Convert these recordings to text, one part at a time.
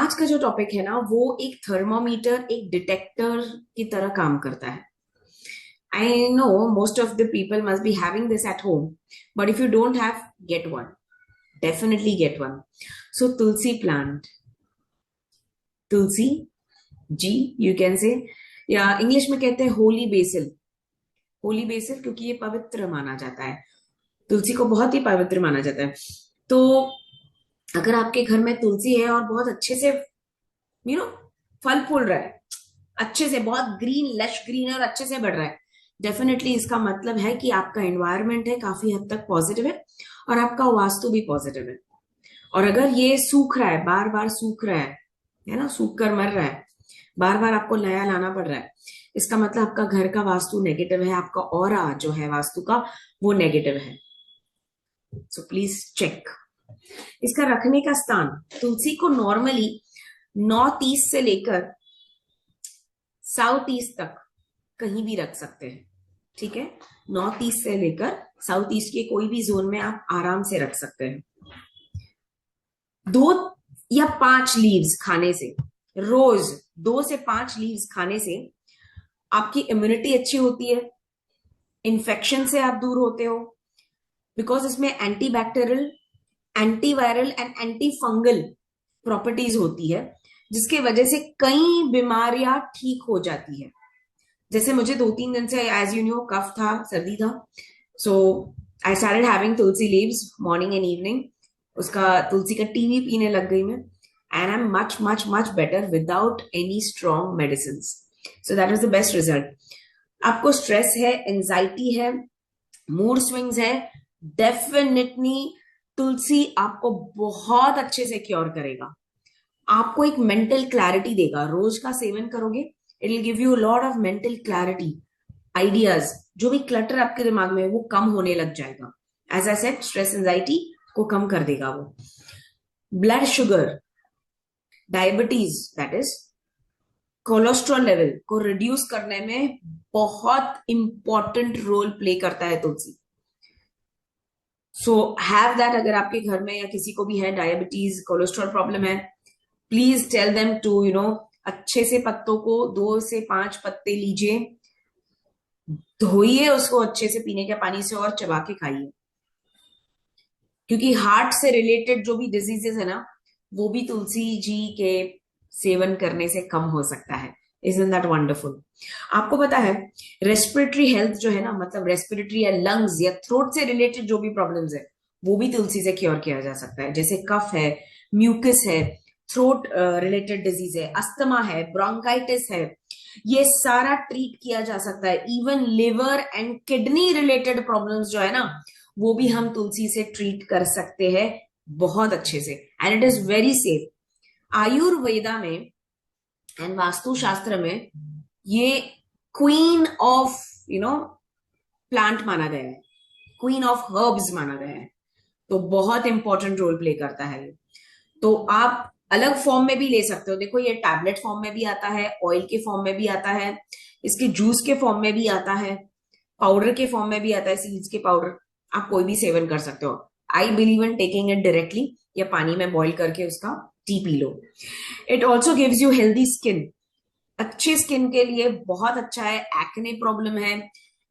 आज का जो टॉपिक है ना वो एक थर्मोमीटर एक डिटेक्टर की तरह काम करता है. I know most of the people must be having this at home, but if you don't have, get one. Definitely get one. So tulsi plant, tulsi ji, you can say, या इंग्लिश में कहते हैं होली बेसिल. होली बेसिल क्योंकि ये पवित्र माना जाता है. तुलसी को बहुत ही पवित्र माना जाता है. तो अगर आपके घर में तुलसी है और बहुत अच्छे से यू नो फल फूल रहा है, अच्छे से बहुत ग्रीन, लश ग्रीन है और अच्छे से बढ़ रहा है, डेफिनेटली इसका मतलब है कि आपका एनवायरनमेंट है काफी हद तक पॉजिटिव है और आपका वास्तु भी पॉजिटिव है. और अगर ये सूख रहा है, बार बार सूख रहा है ना, सूख कर मर रहा है, बार बार आपको नया लाना पड़ रहा है, इसका मतलब आपका घर का वास्तु नेगेटिव है, आपका ऑरा जो है वास्तु का वो नेगेटिव है. So please check. इसका रखने का स्थान, तुलसी को नॉर्मली नॉर्थ ईस्ट से लेकर साउथ ईस्ट तक कहीं भी रख सकते हैं. ठीक है, नॉर्थ ईस्ट से लेकर साउथ ईस्ट के कोई भी जोन में आप आराम से रख सकते हैं. 2 या 5 लीव्स खाने से, रोज 2 से 5 लीव्स खाने से आपकी इम्यूनिटी अच्छी होती है, इन्फेक्शन से आप दूर होते हो, बिकॉज इसमें anti bacterial, antiviral and anti fungal properties होती है, जिसके वजह से कई बीमारियां ठीक हो जाती है. जैसे मुझे 2-3 दिन से, एज यू नो, कफ था, सर्दी था. So I started having tulsi leaves morning and evening. उसका तुलसी का टी भी पीने लग गई मैं, and I am much much much better without any strong medicine. So that is the best result. आपको स्ट्रेस है, एंजाइटी है, मूड स्विंग्स है, डेफिनेटली तुलसी आपको बहुत अच्छे से क्योर करेगा. आपको एक मेंटल क्लैरिटी देगा. रोज का सेवन करोगे, it will give you lot of mental clarity, ideas. जो भी क्लटर आपके दिमाग में है वो कम होने लग जाएगा. As I said, stress anxiety को कम कर देगा वो. Blood sugar, diabetes, that is cholesterol level को रिड्यूस करने में बहुत इंपॉर्टेंट रोल प्ले करता है तुलसी. So have that. अगर आपके घर में या किसी को भी है डायबिटीज, कोलेस्ट्रॉल प्रॉब्लम है, प्लीज टेल देम टू अच्छे से पत्तों को 2 से 5 पत्ते लीजिए, धोइए उसको अच्छे से पीने के पानी से और चबा के खाइए. क्योंकि हार्ट से रिलेटेड जो भी डिजीजेस है ना, वो भी तुलसी जी के सेवन करने से कम हो सकता है. Isn't that wonderful? आपको पता है रेस्पिरेटरी हेल्थ जो है ना, मतलब रेस्पिरेटरी या लंग्स या थ्रोट से रिलेटेड जो भी प्रॉब्लम्स है, वो भी तुलसी से क्योर किया जा सकता है. जैसे कफ है, म्यूकस है, थ्रोट रिलेटेड डिजीज है, अस्थमा है, ब्रोंकाइटिस है, ये सारा ट्रीट किया जा सकता है. Even liver and kidney related problems जो है ना, वो भी हम तुलसी से ट्रीट कर सकते हैं बहुत अच्छे से, and it is very safe. Ayurveda में एंड वास्तु शास्त्र में ये क्वीन ऑफ प्लांट माना गया है, क्वीन ऑफ हर्ब्स माना गया है. तो बहुत इंपॉर्टेंट रोल प्ले करता है. तो आप अलग फॉर्म में भी ले सकते हो. देखो, ये टैबलेट फॉर्म में भी आता है, ऑयल के फॉर्म में भी आता है, इसके जूस के फॉर्म में भी आता है, पाउडर के फॉर्म में भी आता है, सीड्स के पाउडर. आप कोई भी सेवन कर सकते हो. I believe in taking it directly, या पानी में बॉईल करके उसका T P low. It also gives you healthy skin. अच्छी स्किन के लिए बहुत अच्छा है. एक्ने प्रॉब्लम है,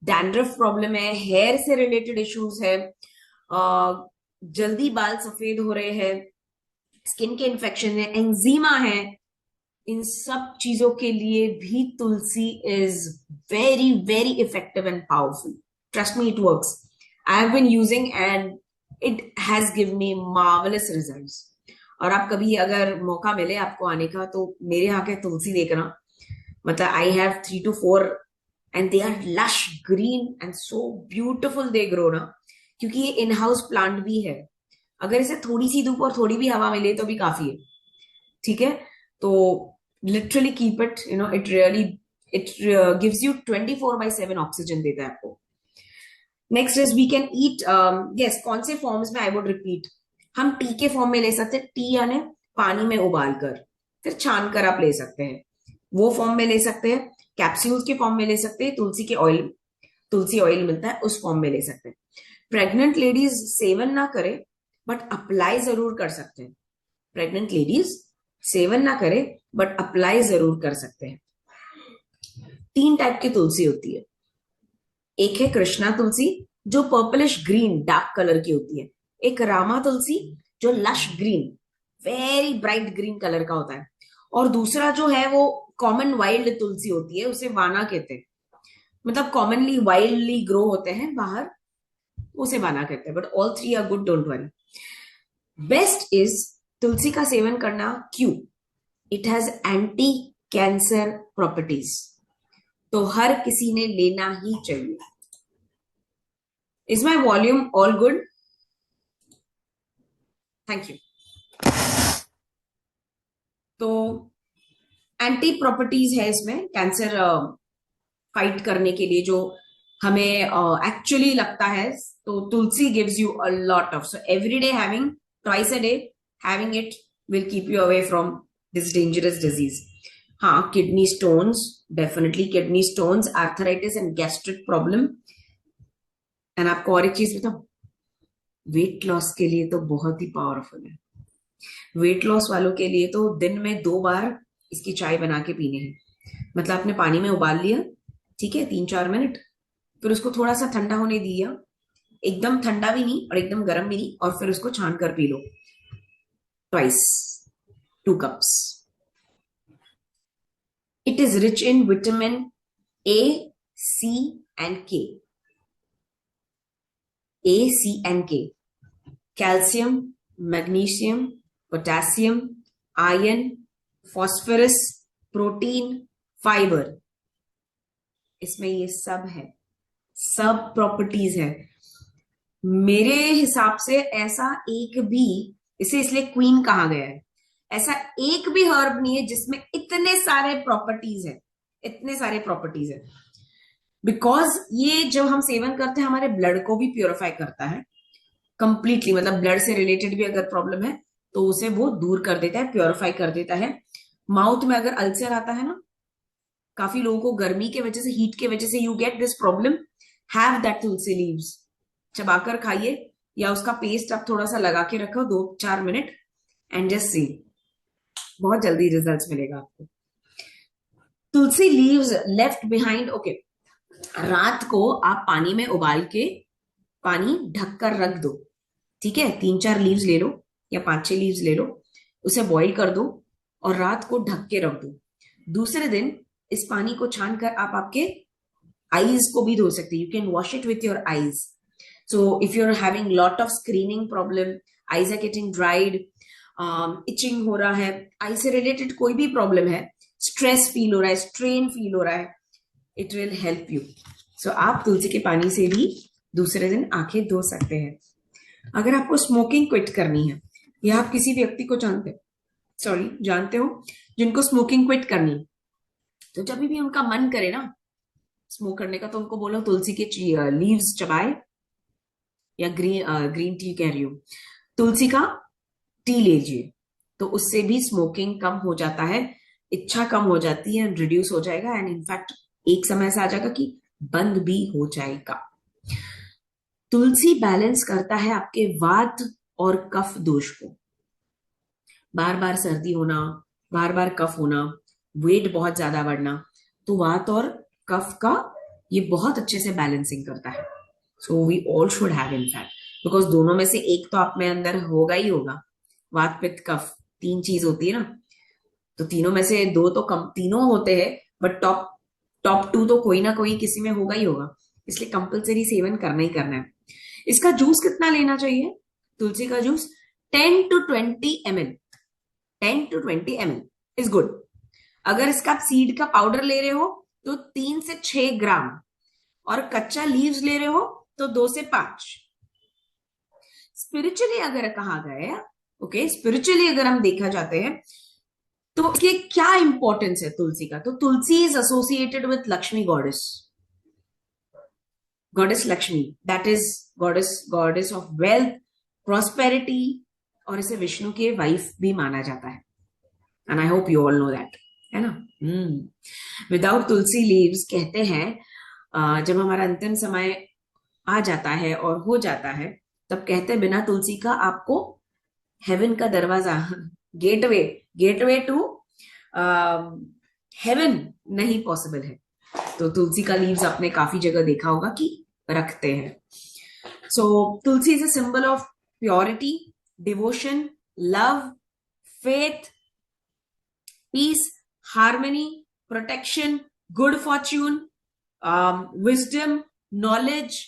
डैंड्रफ प्रॉब्लम है, हेयर से रिलेटेड इश्यूज है, जल्दी बाल सफेद हो रहे हैं, स्किन के इन्फेक्शन है, एंजीमा है, इन सब चीजों के लिए भी tulsi is very very effective and powerful. Trust me, it works. I have been using and it has give me marvellous results. और आप कभी अगर मौका मिले आपको आने का, तो मेरे यहाँ के तुलसी देखना. मतलब I have 3 to 4 and they are lush green and so beautiful they grow ना, क्योंकि ये इन हाउस प्लांट भी है. अगर इसे थोड़ी सी धूप और थोड़ी भी हवा मिले तो भी काफी है. ठीक है, तो literally keep it, it really, it gives you 24/7 oxygen देता है आपको. Next is we can eat. Yes, कौन से फॉर्म्स में, आई वुड रिपीट, हम टी के फॉर्म में ले सकते हैं. टी यानी पानी में उबाल कर फिर छान कर आप ले सकते हैं, वो फॉर्म में ले सकते हैं. कैप्सूल्स के फॉर्म में ले सकते हैं. तुलसी ऑयल मिलता है, उस फॉर्म में ले सकते हैं. प्रेग्नेंट लेडीज सेवन ना करें, बट अप्लाई जरूर कर सकते हैं. प्रेग्नेंट लेडीज सेवन ना करें बट अप्लाई जरूर कर सकते हैं। 3 टाइप की तुलसी होती है। एक है कृष्णा तुलसी जो पर्पलिश ग्रीन डार्क कलर की होती है। एक रामा तुलसी जो lush green very bright green colour का होता है। और दूसरा जो है वो कॉमन वाइल्ड तुलसी होती है, उसे वाना कहते हैं। मतलब कॉमनली वाइल्डली ग्रो होते हैं बाहर, उसे वाना कहते हैं। But all three are good, don't worry. Best is tulsi का सेवन करना। क्यों? It has anti cancer properties, तो हर किसी ने लेना ही चाहिए। Is my volume all good? Thank you. तो एंटी प्रॉपर्टीज है इसमें कैंसर फाइट करने के लिए, जो हमें एक्चुअली लगता है। तो tulsi gives you a lot of, so every day having, twice a day having it will keep you away from this dangerous disease. हाँ, kidney stones, definitely kidney stones, arthritis and gastric problem. And आपको और एक चीज बताऊं, weight loss के लिए तो बहुत ही पावरफुल है। वेट लॉस वालों के लिए तो दिन में 2 बार इसकी चाय बना के पीने हैं। मतलब आपने पानी में उबाल लिया, ठीक है, 3-4 मिनट, फिर उसको थोड़ा सा ठंडा होने दिया, एकदम ठंडा भी नहीं और एकदम गर्म भी नहीं, और फिर उसको छान कर पी लो twice, 2 cups। It is rich in vitamin A, C and K. A, C and K, calcium, magnesium, potassium, iron, phosphorus, protein, fibre, इसमें ये सब है, सब प्रॉपर्टीज है। मेरे हिसाब से ऐसा एक भी, इसे इसलिए क्वीन कहा गया है, ऐसा एक भी हर्ब नहीं है जिसमें इतने सारे प्रॉपर्टीज है, इतने सारे प्रॉपर्टीज है। बिकॉज ये जब हम सेवन करते हैं हमारे ब्लड को भी प्योरीफाई करता है कंप्लीटली। मतलब ब्लड से रिलेटेड भी अगर प्रॉब्लम है तो उसे वो दूर कर देता है, प्योरीफाई कर देता है। माउथ में अगर अल्सर आता है ना, काफी लोगों को गर्मी के वजह से, हीट के वजह से you get this problem, have that tulsi leaves, चबाकर खाइए, या उसका पेस्ट आप थोड़ा सा लगा के रखो 2-4 मिनट, एंड जस्ट सी, बहुत जल्दी रिजल्ट्स मिलेगा आपको। तुलसी लीव्स लेफ्ट बिहाइंड, ओके, रात को आप पानी में उबाल के पानी ढककर रख दो, ठीक है। 3-4 लीव्स ले लो या 5-6 लीव्स ले लो, उसे बॉईल कर दो और रात को ढक के रख दो। दूसरे दिन इस पानी को छान कर आप आपके आईज को भी धो सकते हैं। You can wash it with your eyes. So if you are having lot of screening problem, eyes are getting dried, itching हो रहा है, आई से रिलेटेड कोई भी प्रॉब्लम है, स्ट्रेस फील हो रहा है, स्ट्रेन फील हो रहा है, इट विल हेल्प यू। सो आप तुलसी के पानी से भी दूसरे दिन आंखें धो सकते हैं। अगर आपको स्मोकिंग क्विट करनी है, या आप किसी व्यक्ति को जानते हो जिनको स्मोकिंग क्विट करनी है, तो जब भी उनका मन करे ना स्मोक करने का, तो उनको बोलो तुलसी के लीव्स चबाए, या ग्रीन टी कह रही हूँ, तुलसी का टी लीजिए, तो उससे भी स्मोकिंग कम हो जाता है, इच्छा कम हो जाती है, रिड्यूस हो जाएगा, एंड इनफैक्ट एक समय ऐसा आ जाएगा कि बंद भी हो जाएगा। तुलसी बैलेंस करता है आपके वात और कफ दोष को। बार बार सर्दी होना, बार बार कफ होना, वेट बहुत ज्यादा बढ़ना, तो वात और कफ का ये बहुत अच्छे से बैलेंसिंग करता है। So we all should have in fact, because दोनों में से एक तो आप में अंदर होगा ही होगा। वात पित्त कफ 3 चीज होती है ना, तो तीनों में से 2 तो कम, तीनों होते हैं, बट टॉप टॉप 2 तो कोई ना कोई किसी में होगा ही होगा, इसलिए कंपलसरी सेवन करना ही करना है। इसका जूस कितना लेना चाहिए? तुलसी का juice 10 to 20 ml, 10 to 20 ml is good. अगर इसका आप सीड का पाउडर ले रहे हो तो 3 से 6 ग्राम, और कच्चा लीव्स ले रहे हो तो 2 से 5। स्पिरिचुअली अगर कहा गया, ओके, स्पिरिचुअली अगर हम देखा जाते हैं तो इसके क्या इंपॉर्टेंस है तुलसी का, तो tulsi is associated with Lakshmi goddess, goddess Lakshmi, that is goddess of wealth, prosperity, और इसे विष्णु के वाइफ भी माना जाता है, and I hope you all know that, है ना। विदाउट तुलसी लीव्स, कहते हैं जब हमारा अंतिम समय आ जाता है और हो जाता है, तब कहते हैं बिना तुलसी का आपको हेवन का दरवाजा, गेटवे गेटवे टू हेवन नहीं पॉसिबल है। तो तुलसी का लीव्स आपने काफी जगह देखा होगा कि रखते हैं। So tulsi is a symbol of purity, devotion, love, faith, peace, harmony, protection, good fortune, wisdom, knowledge,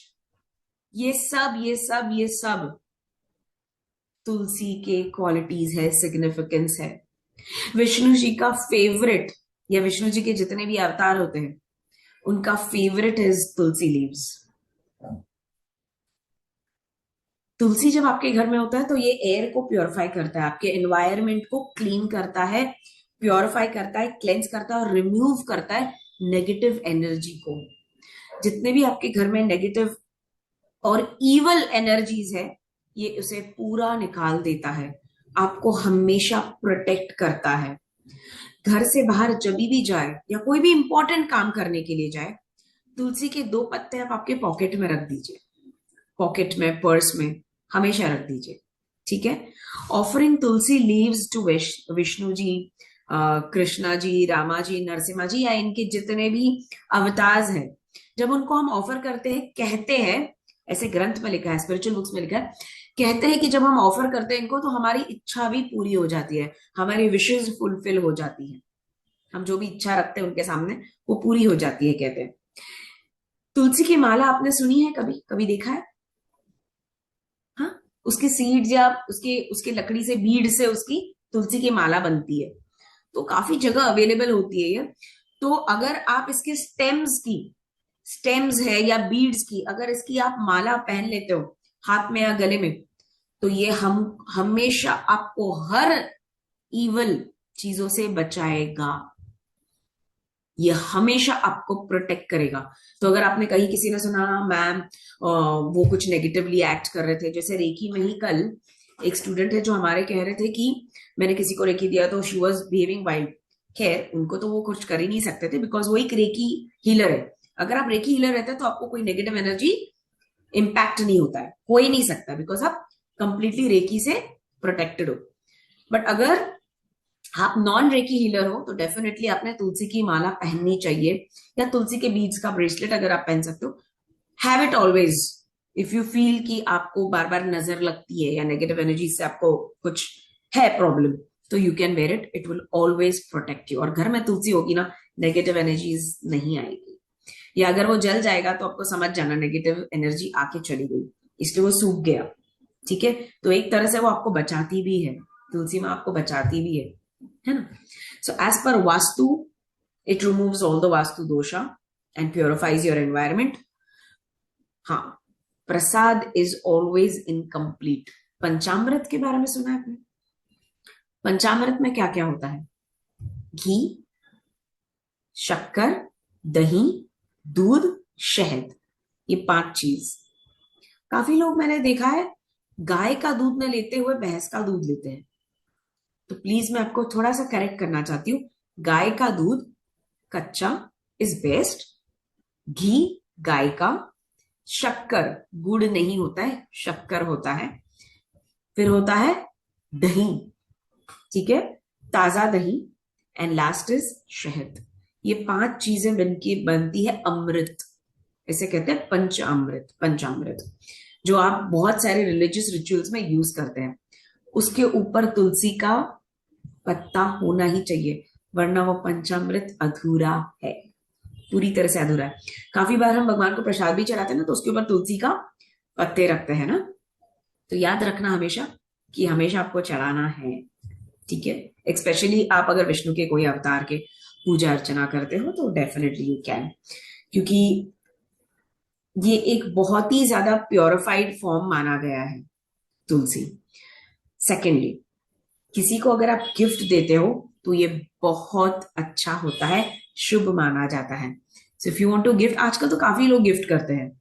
ये सब तुलसी के क्वालिटीज है, सिग्निफिकेंस है। विष्णु जी का फेवरेट, या विष्णु जी के जितने भी अवतार होते हैं उनका फेवरेट इज तुलसी लीव्स। तुलसी जब आपके घर में होता है तो ये एयर को प्योरीफाई करता है, आपके एनवायरनमेंट को क्लीन करता है, प्योरीफाई करता है, क्लेंस करता है और रिमूव करता है नेगेटिव एनर्जी को। जितने भी आपके घर में नेगेटिव और इवल एनर्जीज है ये उसे पूरा निकाल देता है, आपको हमेशा प्रोटेक्ट करता है। घर से बाहर जब भी जाए या कोई भी इंपॉर्टेंट काम करने के लिए जाए, तुलसी के 2 पत्ते आप आपके पॉकेट में रख दीजिए, पॉकेट में, पर्स में हमेशा रख दीजिए, ठीक है। Offering tulsi leaves to Vishnu ji, Krishna ji, Rama ji, Narasimha ji या इनके जितने भी अवतार्स हैं, जब उनको हम ऑफर करते हैं, कहते हैं, ऐसे ग्रंथ में लिखा है, स्पिरिचुअल बुक्स में लिखा है, कहते हैं कि जब हम ऑफर करते हैं इनको तो हमारी इच्छा भी पूरी हो जाती है, हमारी विशेष फुलफिल हो जाती है, हम जो भी इच्छा रखते हैं उनके सामने वो पूरी हो जाती है, कहते हैं। तुलसी की माला आपने सुनी है, कभी कभी देखा है? हाँ, उसके सीड्स या उसके उसके लकड़ी से, बीड से उसकी तुलसी की माला बनती है, तो काफी जगह अवेलेबल होती है ये। तो अगर आप इसके स्टेम्स है या बीड्स की, अगर इसकी आप माला पहन लेते हो हाथ में या गले में, तो ये हम हमेशा आपको हर इवल चीजों से बचाएगा, ये हमेशा आपको प्रोटेक्ट करेगा। तो अगर आपने कहीं किसी ने सुना मैम वो कुछ नेगेटिवली एक्ट कर रहे थे, जैसे रेकी में ही कल एक स्टूडेंट है जो हमारे कह रहे थे कि मैंने किसी को रेकी दिया तो शी वॉज बिहेविंग वाइल्ड। खैर उनको तो वो कुछ कर ही नहीं सकते थे बिकॉज वो एक रेकी हीलर है। अगर आप रेकी हीलर रहते हैं तो आपको कोई नेगेटिव एनर्जी इम्पैक्ट नहीं होता है, हो ही नहीं सकता, बिकॉज आप कंप्लीटली रेकी से प्रोटेक्टेड हो। बट अगर आप नॉन रेकी हीलर हो तो डेफिनेटली आपने तुलसी की माला पहननी चाहिए, या तुलसी के बीड्स का ब्रेसलेट अगर आप पहन सकते हो, have it always. If you feel कि आपको बार बार नजर लगती है या नेगेटिव एनर्जी से आपको कुछ है प्रॉब्लम, तो you can wear it, it will always protect you. और घर में तुलसी होगी ना, नेगेटिव एनर्जीज नहीं आएगी, या अगर वो जल जाएगा तो आपको समझ जाना नेगेटिव एनर्जी आके चली गई, इसलिए वो सूख गया, ठीक है। तो एक तरह से वो आपको बचाती भी है, तुलसी माँ आपको बचाती भी है ना। So as per vastu, it removes all the vastu dosha and purifies your environment. हाँ, प्रसाद इज ऑलवेज इनकम्प्लीट। पंचामृत के बारे में सुना है आपने? पंचामृत में क्या क्या होता है? घी, शक्कर, दही, दूध, शहद, ये 5 चीज। काफी लोग मैंने देखा है गाय का दूध न लेते हुए भैंस का दूध लेते हैं, तो प्लीज मैं आपको थोड़ा सा करेक्ट करना चाहती हूँ। गाय का दूध कच्चा इज बेस्ट, घी गाय का, शक्कर गुड़ नहीं होता है, शक्कर होता है, फिर होता है दही, ठीक है, ताजा दही, एंड लास्ट इज शहद। ये 5 चीजें बनके बनती है अमृत, इसे कहते हैं पंचामृत। पंचामृत जो आप बहुत सारे रिलीजियस रिचुअल्स में यूज करते हैं, उसके ऊपर तुलसी का पत्ता होना ही चाहिए, वरना वो पंचामृत अधूरा है, पूरी तरह से अधूरा है। काफी बार हम भगवान को प्रसाद भी चढ़ाते हैं ना, तो उसके ऊपर तुलसी का पत्ते रखते हैं ना, तो याद रखना हमेशा कि हमेशा आपको चढ़ाना है, ठीक है। स्पेशली आप अगर विष्णु के कोई अवतार के पूजा अर्चना करते हो तो डेफिनेटली यू कैन, क्योंकि ये एक बहुत ही ज्यादा प्योरिफाइड फॉर्म माना गया है तुलसी। सेकेंडली, किसी को अगर आप गिफ्ट देते हो तो ये बहुत अच्छा होता है, शुभ माना जाता है। So if you want to gift, आजकल तो काफी लोग गिफ्ट करते हैं,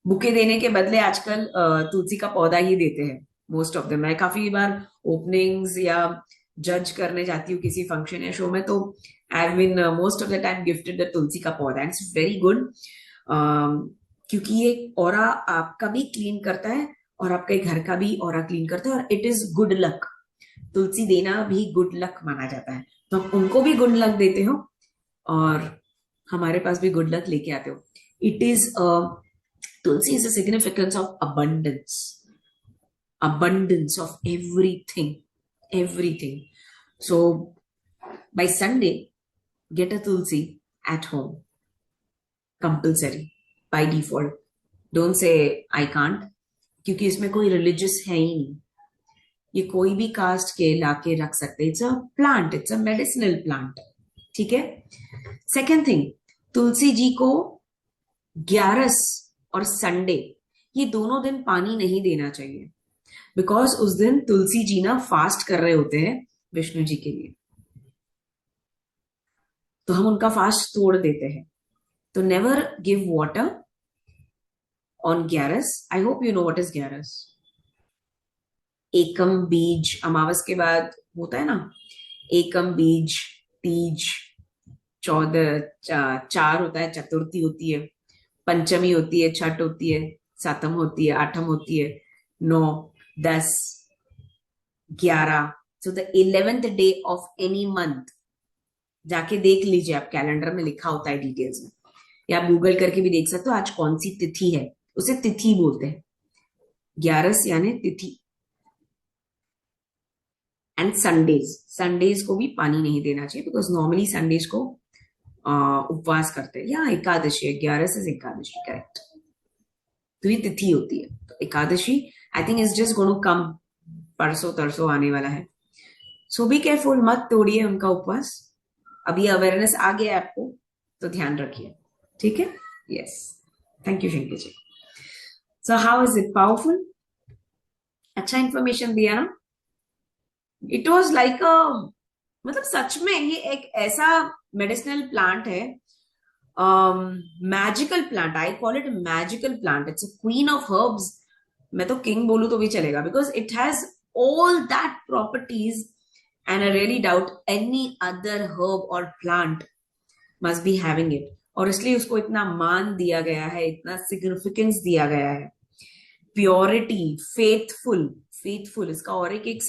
बुके देने के बदले आजकल तुलसी का पौधा ही देते हैं मोस्ट ऑफ देम। मैं काफी बार ओपनिंग्स या जज करने जाती हूँ किसी फंक्शन या शो में, तो I have been most of the time gifted the tulsi का पौधा, एंड इट्स वेरी गुड, क्योंकि ये ऑरा आपका भी क्लीन करता है और आपके घर का भी ऑरा क्लीन करता है, और इट इज गुड लक। तुलसी देना भी गुड लक माना जाता है, तो हम उनको भी गुड लक देते हो और हमारे पास भी गुड लक लेके आते हो. It is Tulsi is a significance of abundance of everything. So by Sunday, get a tulsi at home, compulsory by default. Don't say I can't, क्योंकि इसमें कोई रिलीजियस है ही नहीं. ये कोई भी कास्ट के लाके रख सकते. It's a plant, it's a medicinal plant. ठीक है. सेकेंड थिंग, तुलसी जी को ग्यारस और संडे ये दोनों दिन पानी नहीं देना चाहिए, बिकॉज उस दिन तुलसी जी ना फास्ट कर रहे होते हैं विष्णु जी के लिए, तो हम उनका फास्ट तोड़ देते हैं. तो never give water on Gyaras. I hope you know what is Gyaras. एकम बीज अमावस के बाद होता है ना, एकम बीज, तीज, 14 चार होता है, चतुर्थी होती है, पंचमी होती है, छठ होती है, सातम होती है, आठम होती है, 9, 10, 11. So the 11th day of any month, जाके देख लीजिए, आप कैलेंडर में लिखा होता है डिटेल्स में, या आप गूगल करके भी देख सकते हो आज कौन सी तिथि है. उसे तिथि बोलते हैं, ग्यारस यानी तिथि. एंड संडेज को भी पानी नहीं देना चाहिए, बिकॉज नॉर्मली संडेज को उपवास करते हैं, या एकादशी है, ग्यारस इज एकादशी, करेक्ट. तो ये तिथि होती है. तो Ekadashi I think is just going to come, परसों तरसों आने वाला है. सो बी केयरफुल, मत तोड़िए उनका उपवास. अभी अवेयरनेस आ गया है आपको, तो ध्यान रखिए. ठीक है. Yes, thank you Shankar ji. So how is it powerful? अच्छा इंफॉर्मेशन दिया ना. इट वॉज लाइक अ, मतलब सच में ये एक ऐसा मेडिसिनल प्लांट है, magical plant. I call it magical plant. It's a queen of herbs. मैं तो किंग बोलूं तो भी चलेगा, because it has all that properties, and I really doubt any other herb or plant must be having it. और इसलिए उसको इतना मान दिया गया है, इतना सिग्निफिकेंस दिया गया है. प्योरिटी, फेथफुल, इसका और एक